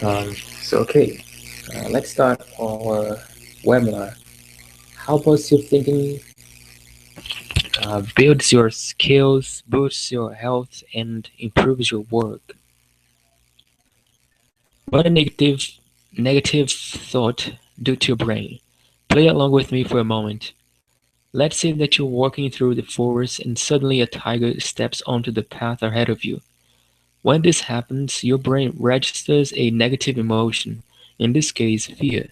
Let's start our webinar. How positive thinking builds your skills, boosts your health, and improves your work. What a negative thought do to your brain? Play along with me for a moment. Let's say that you're walking through the forest and suddenly a tiger steps onto the path ahead of you. When this happens, your brain registers a negative emotion, in this case, fear.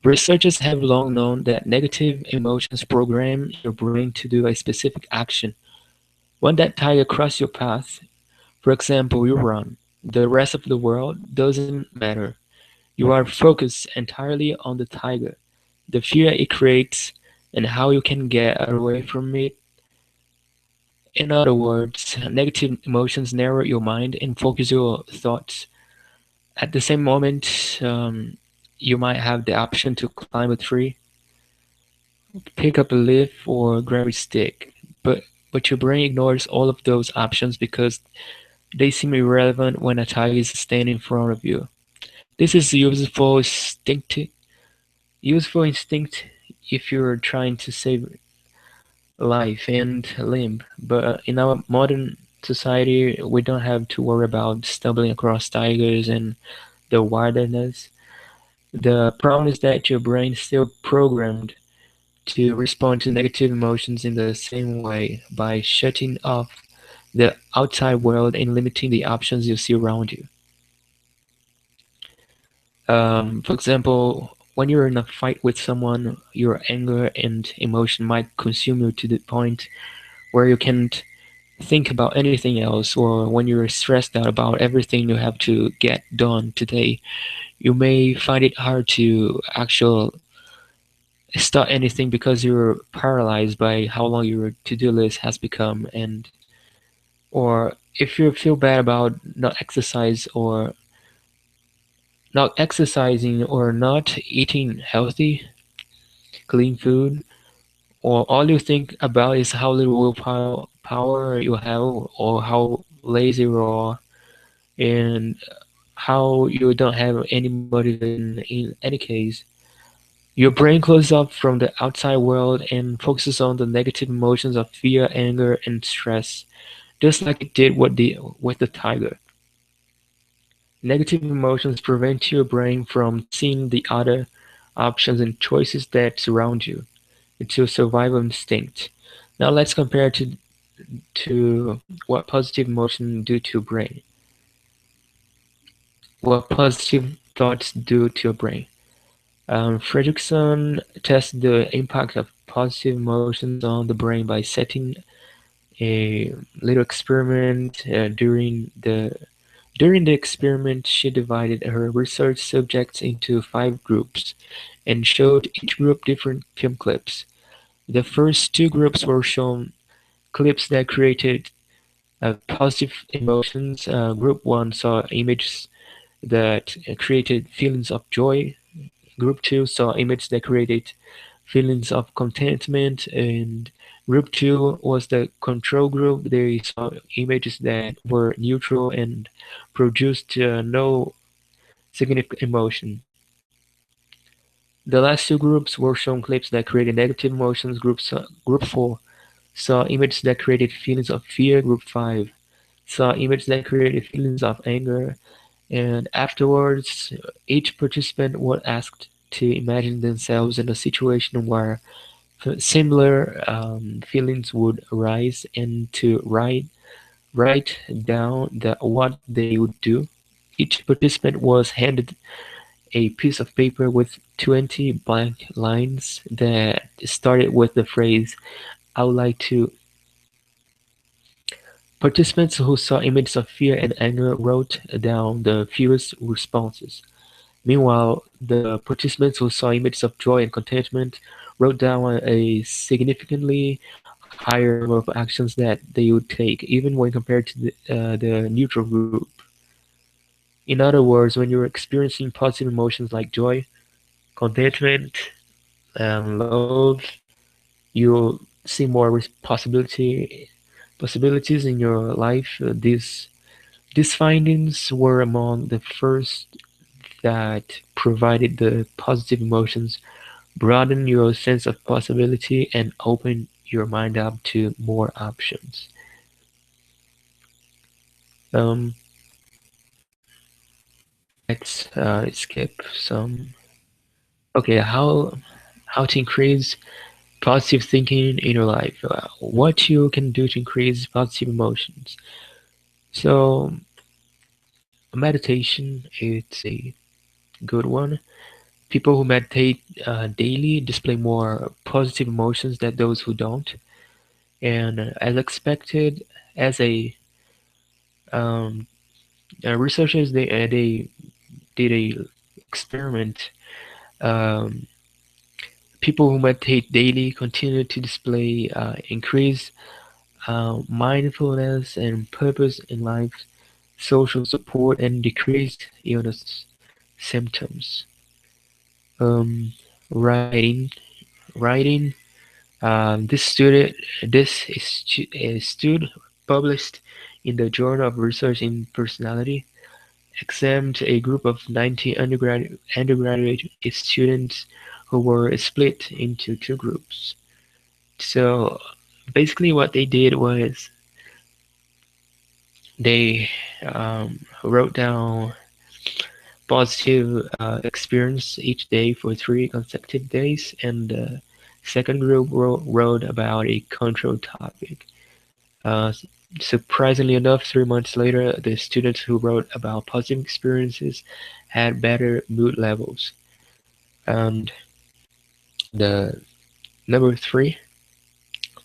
Researchers have long known that negative emotions program your brain to do a specific action. When that tiger crosses your path, for example, you run, the rest of the world doesn't matter. You are focused entirely on the tiger, the fear it creates, and how you can get away from it. In other words, negative emotions narrow your mind and focus your thoughts. At the same moment, you might have the option to climb a tree, pick up a leaf, or grab a stick. But your brain ignores all of those options because they seem irrelevant when a tiger is standing in front of you. This is useful instinct if you're trying to save life and limb. But in our modern society, we don't have to worry about stumbling across tigers and the wilderness. The problem is that your brain is still programmed to respond to negative emotions in the same way by shutting off the outside world and limiting the options you see around you. For example, when you're in a fight with someone, your anger and emotion might consume you to the point where you can't think about anything else, or when you're stressed out about everything you have to get done today, you may find it hard to actually start anything because you're paralyzed by how long your to-do list has become. And or if you feel bad about not exercising or not eating healthy clean food, or all you think about is how little willpower you have, or how lazy you are, and how you don't have any motivation in any case. Your brain closes off from the outside world and focuses on the negative emotions of fear, anger, and stress, just like it did with the tiger. Negative emotions prevent your brain from seeing the other options and choices that surround you. It's your survival instinct. Now let's compare to what positive emotion do to your brain. What positive thoughts do to your brain. Fredrickson tested the impact of positive emotions on the brain by setting a little experiment. During the experiment, she divided her research subjects into 5 groups and showed each group different film clips. The first 2 groups were shown clips that created positive emotions. Group 1 saw images that created feelings of joy. Group 2 saw images that created feelings of contentment, and Group 2 was the control group. They saw images that were neutral and produced no significant emotion. The last 2 groups were shown clips that created negative emotions. Group 4 saw images that created feelings of fear. Group 5 saw images that created feelings of anger. And afterwards, each participant was asked to imagine themselves in a situation where similar feelings would arise, and to write down what they would do. Each participant was handed a piece of paper with 20 blank lines that started with the phrase, "I would like to." Participants who saw images of fear and anger wrote down the fewest responses. Meanwhile, the participants who saw images of joy and contentment wrote down a significantly higher number of actions that they would take, even when compared to the neutral group. In other words, when you're experiencing positive emotions like joy, contentment, and love, you'll see more possibilities in your life. These findings were among the first that provided the positive emotions broaden your sense of possibility and open your mind up to more options. Um, let's skip some. Okay, how to increase positive thinking in your life? What you can do to increase positive emotions? So meditation, it's a good one. People who meditate daily display more positive emotions than those who don't. And as expected, as a um, researchers they did a experiment. Um, People who meditate daily continue to display increased mindfulness and purpose in life, social support, and decreased illness symptoms. Um, writing, writing. This student, this is a student published in the Journal of Research in Personality examined a group of 90 undergraduate students who were split into two groups. So basically, what they did was they wrote down positive experience each day for 3 consecutive days, and the second group wrote about a control topic. Uh, Surprisingly enough, 3 months later, the students who wrote about positive experiences had better mood levels. And the number three,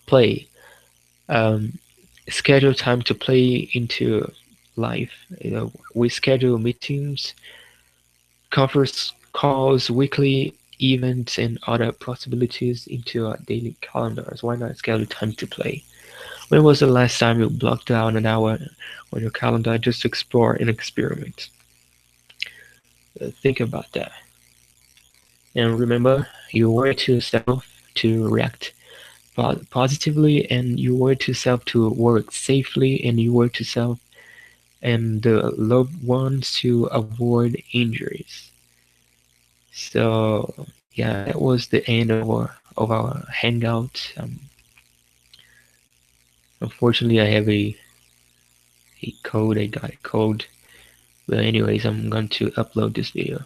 play. Um, Schedule time to play into life. We schedule meetings, conference calls, weekly events, and other possibilities into our daily calendars. Why not schedule time to play? When was the last time you blocked out an hour on your calendar just to explore and experiment? Think about that. And remember, you were to self to react positively, and you were to self to work safely, and you were to self and the loved ones to avoid injuries. So yeah, that was the end of our hangout. Unfortunately, I have a code. I got a code. But anyways, I'm going to upload this video.